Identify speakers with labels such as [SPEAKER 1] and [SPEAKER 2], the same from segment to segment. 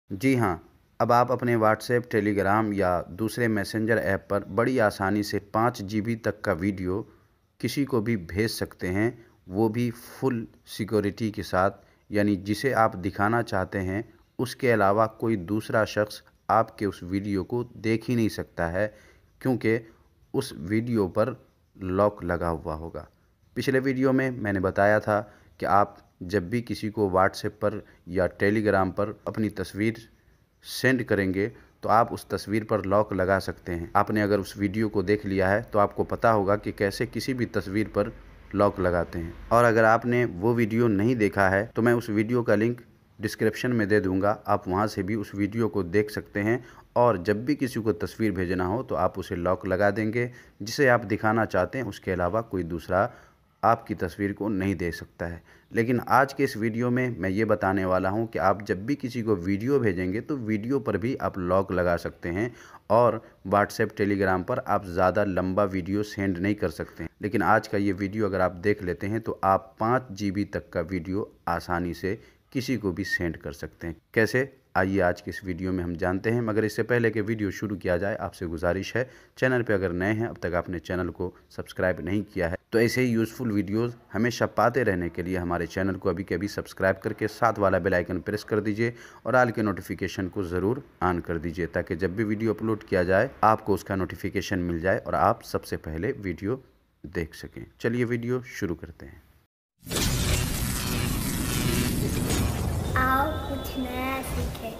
[SPEAKER 1] जी हाँ, अब आप अपने व्हाट्सएप, टेलीग्राम या दूसरे मैसेंजर ऐप पर बड़ी आसानी से 5 जीबी तक का वीडियो किसी को भी भेज सकते हैं, वो भी फुल सिक्योरिटी के साथ। यानी जिसे आप दिखाना चाहते हैं, उसके अलावा कोई दूसरा शख्स आपके उस वीडियो को देख ही नहीं सकता है, क्योंकि उस वीडियो पर लॉक लगा हुआ होगा। पिछले वीडियो में मैंने बताया था कि आप जब भी किसी को व्हाट्सएप पर या टेलीग्राम पर अपनी तस्वीर सेंड करेंगे तो आप उस तस्वीर पर लॉक लगा सकते हैं। आपने अगर उस वीडियो को देख लिया है तो आपको पता होगा कि कैसे किसी भी तस्वीर पर लॉक लगाते हैं। और अगर आपने वो वीडियो नहीं देखा है तो मैं उस वीडियो का लिंक डिस्क्रिप्शन में दे दूंगा, आप वहां से भी उस वीडियो को देख सकते हैं। और जब भी किसी को तस्वीर भेजना हो तो आप उसे लॉक लगा देंगे, जिसे आप दिखाना चाहते हैं उसके अलावा कोई दूसरा आपकी तस्वीर को नहीं दे सकता है। लेकिन आज के इस वीडियो में मैं ये बताने वाला हूं कि आप जब भी किसी को वीडियो भेजेंगे तो वीडियो पर भी आप लॉक लगा सकते हैं, और व्हाट्सएप, टेलीग्राम पर आप ज़्यादा लंबा वीडियो सेंड नहीं कर सकते हैं। लेकिन आज का ये वीडियो अगर आप देख लेते हैं तो आप 5 जीबी तक का वीडियो आसानी से किसी को भी सेंड कर सकते हैं। कैसे, आइए आज के इस वीडियो में हम जानते हैं। मगर इससे पहले कि वीडियो शुरू किया जाए, आपसे गुजारिश है, चैनल पे अगर नए हैं, अब तक आपने चैनल को सब्सक्राइब नहीं किया है, तो ऐसे ही यूज़फुल वीडियोस हमेशा पाते रहने के लिए हमारे चैनल को अभी के अभी सब्सक्राइब करके साथ वाला बेल आइकन प्रेस कर दीजिए और ऑल के नोटिफिकेशन को ज़रूर ऑन कर दीजिए, ताकि जब भी वीडियो अपलोड किया जाए आपको उसका नोटिफिकेशन मिल जाए और आप सबसे पहले वीडियो देख सकें। चलिए वीडियो शुरू करते हैं।
[SPEAKER 2] आओ कुछ नया सीखें।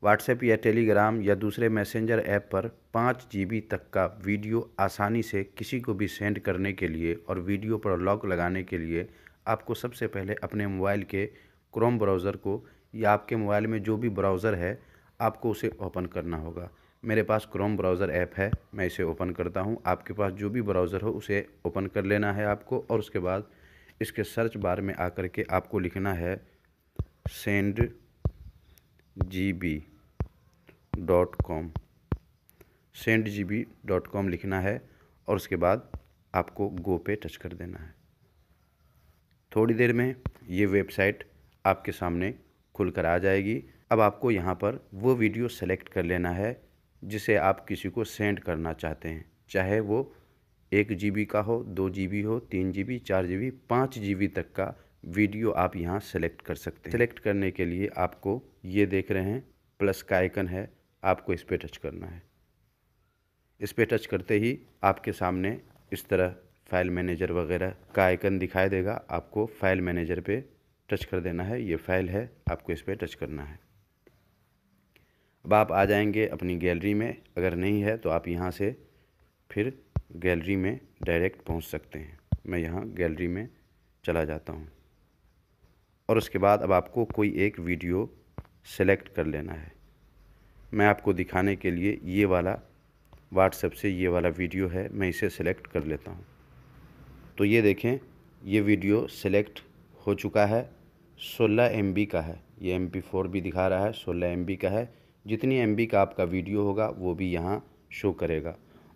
[SPEAKER 1] व्हाट्सएप या टेलीग्राम या दूसरे मैसेंजर ऐप पर 5 जीबी तक का वीडियो आसानी से किसी को भी सेंड करने के लिए और वीडियो पर लॉक लगाने के लिए आपको सबसे पहले अपने मोबाइल के क्रोम ब्राउज़र को या आपके मोबाइल में जो भी ब्राउज़र है आपको उसे ओपन करना होगा। मेरे पास क्रोम ब्राउज़र ऐप है, मैं इसे ओपन करता हूँ। आपके पास जो भी ब्राउज़र हो उसे ओपन कर लेना है आपको, और उसके बाद इसके सर्च बार में आकर के आपको लिखना है सेंड gb.com, sendgb.com लिखना है, और उसके बाद आपको गो पे टच कर देना है। थोड़ी देर में ये वेबसाइट आपके सामने खुलकर आ जाएगी। अब आपको यहाँ पर वो वीडियो सेलेक्ट कर लेना है जिसे आप किसी को सेंड करना चाहते हैं, चाहे वो 1 जीबी का हो, 2 जीबी हो, 3 जीबी, 4 जीबी, 5 जीबी तक का वीडियो आप यहाँ सेलेक्ट कर सकते हैं। सेलेक्ट करने के लिए आपको ये देख रहे हैं प्लस का आइकन है, आपको इस पर टच करना है। इस पर टच करते ही आपके सामने इस तरह फाइल मैनेजर वगैरह का आइकन दिखाई देगा। आपको फाइल मैनेजर पे टच कर देना है, ये फाइल है, आपको इस पर टच करना है। अब आप आ जाएंगे अपनी गैलरी में। अगर नहीं है तो आप यहाँ से फिर गैलरी में डायरेक्ट पहुँच सकते हैं। मैं यहाँ गैलरी में चला जाता हूँ, और उसके बाद अब आपको कोई एक वीडियो सेलेक्ट कर लेना है। मैं आपको दिखाने के लिए ये वाला व्हाट्सएप से ये वाला वीडियो है, मैं इसे सेलेक्ट कर लेता हूँ। तो ये देखें, ये वीडियो सेलेक्ट हो चुका है, 16 MB का है। ये MP4 भी दिखा रहा है, 16 MB का है। जितनी MB का आपका वीडियो होगा वो भी यहाँ शो करेगा।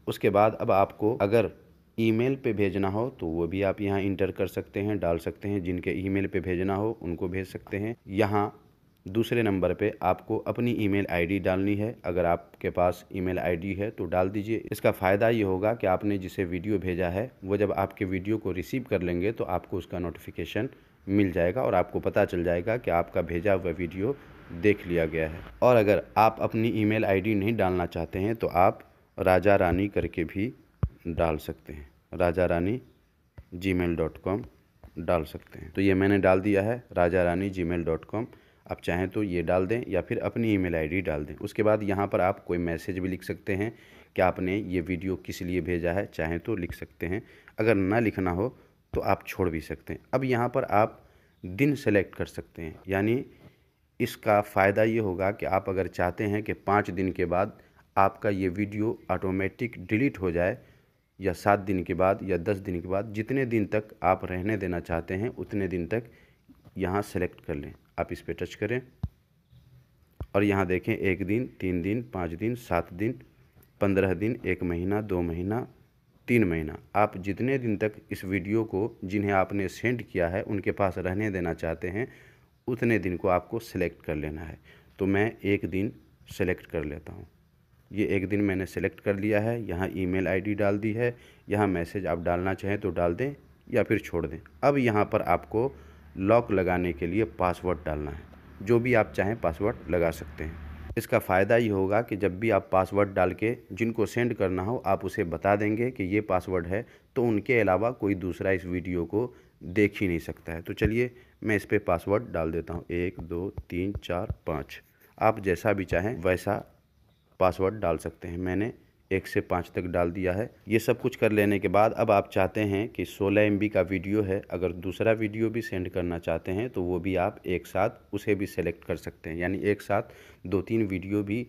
[SPEAKER 1] उसके बाद अब आपको अगर ईमेल पे भेजना हो तो वो भी आप यहाँ इंटर कर सकते हैं, डाल सकते हैं। जिनके ईमेल पे भेजना हो उनको भेज सकते हैं। यहाँ दूसरे नंबर पे आपको अपनी ईमेल आईडी डालनी है। अगर आपके पास ईमेल आईडी है तो डाल दीजिए। इसका फ़ायदा ये होगा कि आपने जिसे वीडियो भेजा है वो जब आपके वीडियो को रिसीव कर लेंगे तो आपको उसका नोटिफिकेशन मिल जाएगा और आपको पता चल जाएगा कि आपका भेजा हुआ वीडियो देख लिया गया है। और अगर आप अपनी ईमेल आईडी नहीं डालना चाहते हैं तो आप राजा रानी करके भी डाल सकते हैं, rajarani@gmail.com डाल सकते हैं। तो ये मैंने डाल दिया है, rajarani@gmail.com। आप चाहें तो ये डाल दें या फिर अपनी ईमेल आईडी डाल दें। उसके बाद यहाँ पर आप कोई मैसेज भी लिख सकते हैं कि आपने ये वीडियो किस लिए भेजा है, चाहें तो लिख सकते हैं। अगर ना लिखना हो तो आप छोड़ भी सकते हैं। अब यहाँ पर आप दिन सेलेक्ट कर सकते हैं, यानी इसका फ़ायदा ये होगा कि आप अगर चाहते हैं कि 5 दिन के बाद आपका ये वीडियो ऑटोमेटिक डिलीट हो जाए, या 7 दिन के बाद या 10 दिन के बाद, जितने दिन तक आप रहने देना चाहते हैं उतने दिन तक यहाँ सेलेक्ट कर लें। आप इस पर टच करें और यहाँ देखें 1 दिन, 3 दिन, 5 दिन, 7 दिन, 15 दिन, 1 महीना, 2 महीना, 3 महीना। आप जितने दिन तक इस वीडियो को जिन्हें आपने सेंड किया है उनके पास रहने देना चाहते हैं उतने दिन को आपको सेलेक्ट कर लेना है। तो मैं एक दिन सेलेक्ट कर लेता हूँ। ये एक दिन मैंने सेलेक्ट कर लिया है। यहाँ ईमेल आईडी डाल दी है। यहाँ मैसेज आप डालना चाहें तो डाल दें या फिर छोड़ दें। अब यहाँ पर आपको लॉक लगाने के लिए पासवर्ड डालना है। जो भी आप चाहें पासवर्ड लगा सकते हैं। इसका फ़ायदा ये होगा कि जब भी आप पासवर्ड डाल के जिनको सेंड करना हो आप उसे बता देंगे कि ये पासवर्ड है, तो उनके अलावा कोई दूसरा इस वीडियो को देख ही नहीं सकता है। तो चलिए मैं इस पर पासवर्ड डाल देता हूँ। 1 2 3 4 5। आप जैसा भी चाहें वैसा पासवर्ड डाल सकते हैं। मैंने 1 से 5 तक डाल दिया है। ये सब कुछ कर लेने के बाद अब आप चाहते हैं कि 16 MB का वीडियो है, अगर दूसरा वीडियो भी सेंड करना चाहते हैं तो वो भी आप एक साथ उसे भी सेलेक्ट कर सकते हैं। यानी एक साथ 2-3 वीडियो भी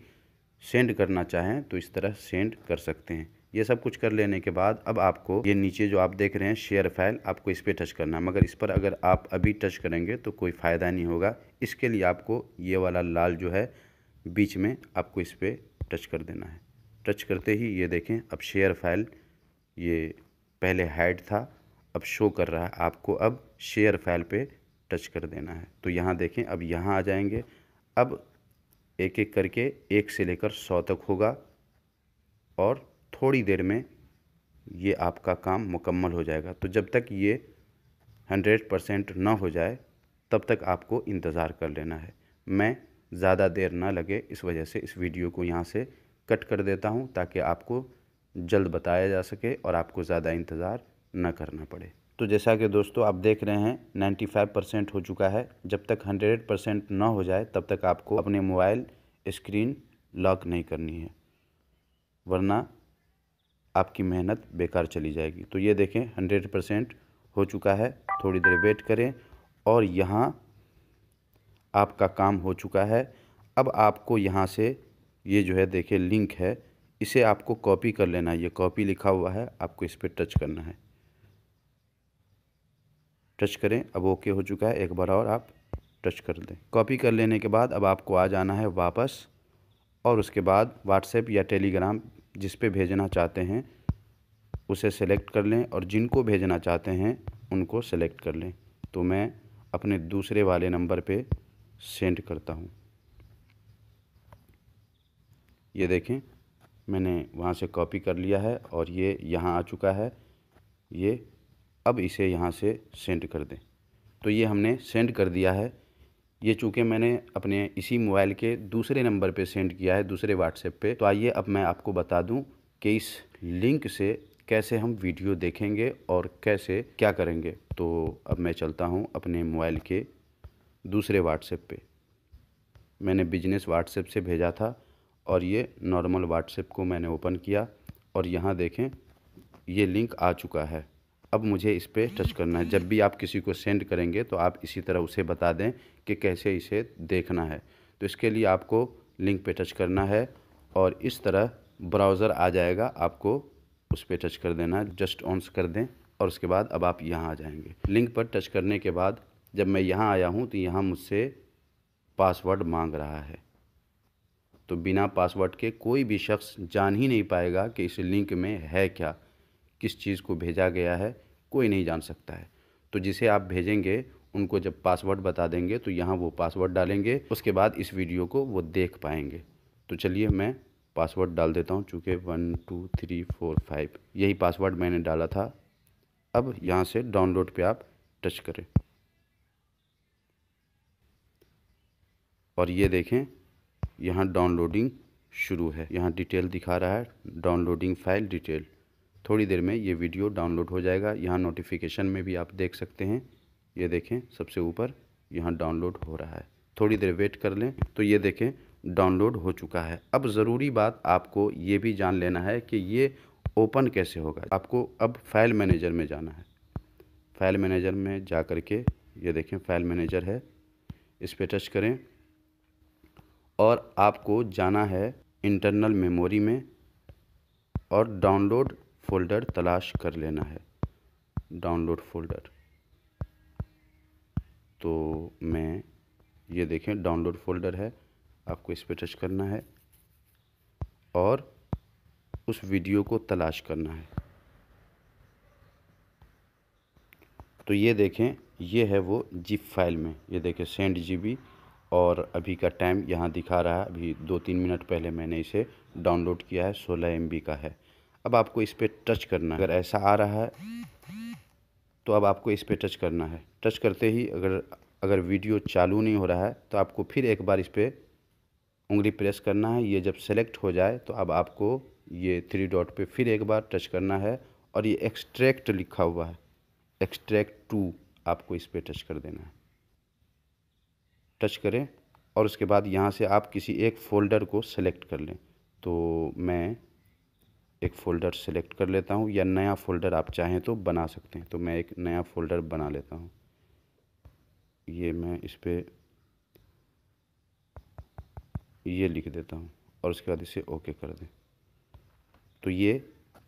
[SPEAKER 1] सेंड करना चाहें तो इस तरह सेंड कर सकते हैं। ये सब कुछ कर लेने के बाद अब आपको ये नीचे जो आप देख रहे हैं शेयर फाइल, आपको इस पर टच करना है। मगर इस पर अगर आप अभी टच करेंगे तो कोई फ़ायदा नहीं होगा। इसके लिए आपको ये वाला लाल जो है बीच में आपको इस पर टच कर देना है। टच करते ही ये देखें अब शेयर फाइल, ये पहले हाइड था अब शो कर रहा है। आपको अब शेयर फाइल पे टच कर देना है। तो यहाँ देखें अब यहाँ आ जाएंगे। अब एक एक करके 1 से लेकर 100 तक होगा और थोड़ी देर में ये आपका काम मुकम्मल हो जाएगा। तो जब तक ये 100% ना हो जाए तब तक आपको इंतज़ार कर लेना है। मैं ज़्यादा देर ना लगे इस वजह से इस वीडियो को यहाँ से कट कर देता हूँ ताकि आपको जल्द बताया जा सके और आपको ज़्यादा इंतज़ार न करना पड़े। तो जैसा कि दोस्तों आप देख रहे हैं 95% हो चुका है। जब तक 100% ना हो जाए तब तक आपको अपने मोबाइल स्क्रीन लॉक नहीं करनी है, वरना आपकी मेहनत बेकार चली जाएगी। तो ये देखें 100% हो चुका है। थोड़ी देर वेट करें और यहाँ आपका काम हो चुका है। अब आपको यहाँ से ये जो है देखिए लिंक है, इसे आपको कॉपी कर लेना है। ये कॉपी लिखा हुआ है, आपको इस पर टच करना है। टच करें, अब ओके हो चुका है। एक बार और आप टच कर दें। कॉपी कर लेने के बाद अब आपको आ जाना है वापस और उसके बाद व्हाट्सएप या टेलीग्राम जिस पे भेजना चाहते हैं उसे सेलेक्ट कर लें और जिनको भेजना चाहते हैं उनको सेलेक्ट कर लें। तो मैं अपने दूसरे वाले नंबर पे सेंड करता हूँ। ये देखें मैंने वहाँ से कॉपी कर लिया है और ये यहाँ आ चुका है। ये अब इसे यहाँ से सेंड कर दें। तो ये हमने सेंड कर दिया है। ये चूँकि मैंने अपने इसी मोबाइल के दूसरे नंबर पे सेंड किया है, दूसरे व्हाट्सएप पे। तो आइए अब मैं आपको बता दूं कि इस लिंक से कैसे हम वीडियो देखेंगे और कैसे क्या करेंगे। तो अब मैं चलता हूं अपने मोबाइल के दूसरे व्हाट्सएप पे। मैंने बिजनेस व्हाट्सएप से भेजा था और ये नॉर्मल व्हाट्सएप को मैंने ओपन किया और यहाँ देखें ये लिंक आ चुका है। अब मुझे इस पर टच करना है। जब भी आप किसी को सेंड करेंगे तो आप इसी तरह उसे बता दें कि कैसे इसे देखना है। तो इसके लिए आपको लिंक पे टच करना है और इस तरह ब्राउज़र आ जाएगा, आपको उस पर टच कर देना है। जस्ट ऑन कर दें और उसके बाद अब आप यहाँ आ जाएंगे। लिंक पर टच करने के बाद जब मैं यहाँ आया हूँ तो यहाँ मुझसे पासवर्ड मांग रहा है। तो बिना पासवर्ड के कोई भी शख्स जान ही नहीं पाएगा कि इस लिंक में है क्या, किस चीज़ को भेजा गया है, कोई नहीं जान सकता है। तो जिसे आप भेजेंगे उनको जब पासवर्ड बता देंगे तो यहाँ वो पासवर्ड डालेंगे, उसके बाद इस वीडियो को वो देख पाएंगे। तो चलिए मैं पासवर्ड डाल देता हूँ, चूँकि 1 2 3 4 5 यही पासवर्ड मैंने डाला था। अब यहाँ से डाउनलोड पे आप टच करें और ये देखें यहाँ डाउनलोडिंग शुरू है। यहाँ डिटेल दिखा रहा है, डाउनलोडिंग फाइल डिटेल। थोड़ी देर में ये वीडियो डाउनलोड हो जाएगा। यहाँ नोटिफिकेशन में भी आप देख सकते हैं, ये देखें सबसे ऊपर यहाँ डाउनलोड हो रहा है। थोड़ी देर वेट कर लें तो ये देखें डाउनलोड हो चुका है। अब ज़रूरी बात आपको ये भी जान लेना है कि ये ओपन कैसे होगा। आपको अब फाइल मैनेजर में जाना है। फाइल मैनेजर में जा कर के ये देखें फाइल मैनेजर है, इस पर टच करें और आपको जाना है इंटरनल मेमोरी में और डाउनलोड फ़ोल्डर तलाश कर लेना है। डाउनलोड फ़ोल्डर, तो मैं ये देखें डाउनलोड फ़ोल्डर है, आपको इस पर टच करना है और उस वीडियो को तलाश करना है। तो ये देखें ये है वो जिप फाइल में, ये देखें सेंड जीबी और अभी का टाइम यहाँ दिखा रहा है, अभी 2-3 मिनट पहले मैंने इसे डाउनलोड किया है, 16 MB का है। अब आपको इस पर टच करना है। अगर ऐसा आ रहा है तो अब आपको इस पर टच करना है। टच करते ही अगर वीडियो चालू नहीं हो रहा है तो आपको फिर एक बार इस पर उंगली प्रेस करना है। ये जब सेलेक्ट हो जाए तो अब आपको ये 3 डॉट पे फिर एक बार टच करना है और ये एक्सट्रैक्ट लिखा हुआ है, एक्सट्रैक्ट टू, आपको इस पर टच कर देना है। टच करें और उसके बाद यहाँ से आप किसी एक फ़ोल्डर को सेलेक्ट कर लें। तो मैं एक फ़ोल्डर सेलेक्ट कर लेता हूँ, या नया फ़ोल्डर आप चाहें तो बना सकते हैं। तो मैं एक नया फ़ोल्डर बना लेता हूँ। ये मैं इस पर ये लिख देता हूँ और उसके बाद इसे ओके कर दें। तो ये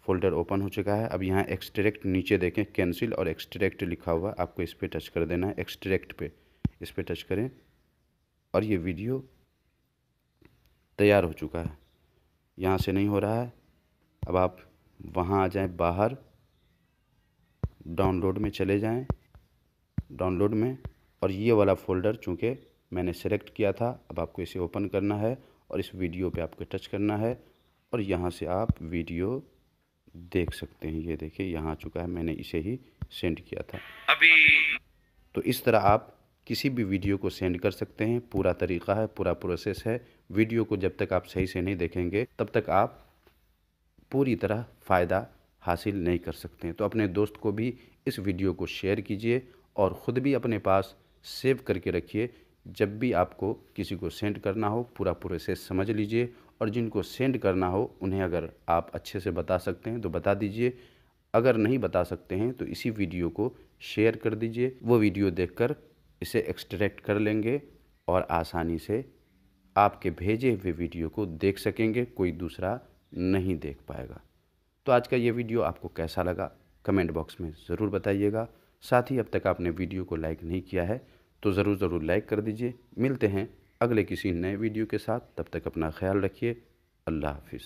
[SPEAKER 1] फ़ोल्डर ओपन हो चुका है। अब यहाँ एक्सट्रैक्ट नीचे देखें, कैंसिल और एक्सट्रैक्ट लिखा हुआ, आपको इस पर टच कर देना है। एक्सट्रैक्ट पे इस पर टच करें और ये वीडियो तैयार हो चुका है। यहाँ से नहीं हो रहा है। अब आप वहाँ आ जाएं, बाहर डाउनलोड में चले जाएं, डाउनलोड में, और ये वाला फ़ोल्डर चूँकि मैंने सेलेक्ट किया था, अब आपको इसे ओपन करना है और इस वीडियो पे आपको टच करना है और यहाँ से आप वीडियो देख सकते हैं। ये देखिए यहाँ आ चुका है, मैंने इसे ही सेंड किया था अभी। तो इस तरह आप किसी भी वीडियो को सेंड कर सकते हैं। पूरा तरीक़ा है, पूरा प्रोसेस है। वीडियो को जब तक आप सही से नहीं देखेंगे तब तक आप पूरी तरह फ़ायदा हासिल नहीं कर सकते हैं। तो अपने दोस्त को भी इस वीडियो को शेयर कीजिए और ख़ुद भी अपने पास सेव करके रखिए। जब भी आपको किसी को सेंड करना हो पूरा प्रोसेस समझ लीजिए, और जिनको सेंड करना हो उन्हें अगर आप अच्छे से बता सकते हैं तो बता दीजिए। अगर नहीं बता सकते हैं तो इसी वीडियो को शेयर कर दीजिए। वो वीडियो देखकर इसे एक्सट्रैक्ट कर लेंगे और आसानी से आपके भेजे हुए वीडियो को देख सकेंगे, कोई दूसरा नहीं देख पाएगा। तो आज का ये वीडियो आपको कैसा लगा कमेंट बॉक्स में ज़रूर बताइएगा। साथ ही अब तक आपने वीडियो को लाइक नहीं किया है तो ज़रूर लाइक कर दीजिए। मिलते हैं अगले किसी नए वीडियो के साथ, तब तक अपना ख्याल रखिए। अल्लाह हाफिज़।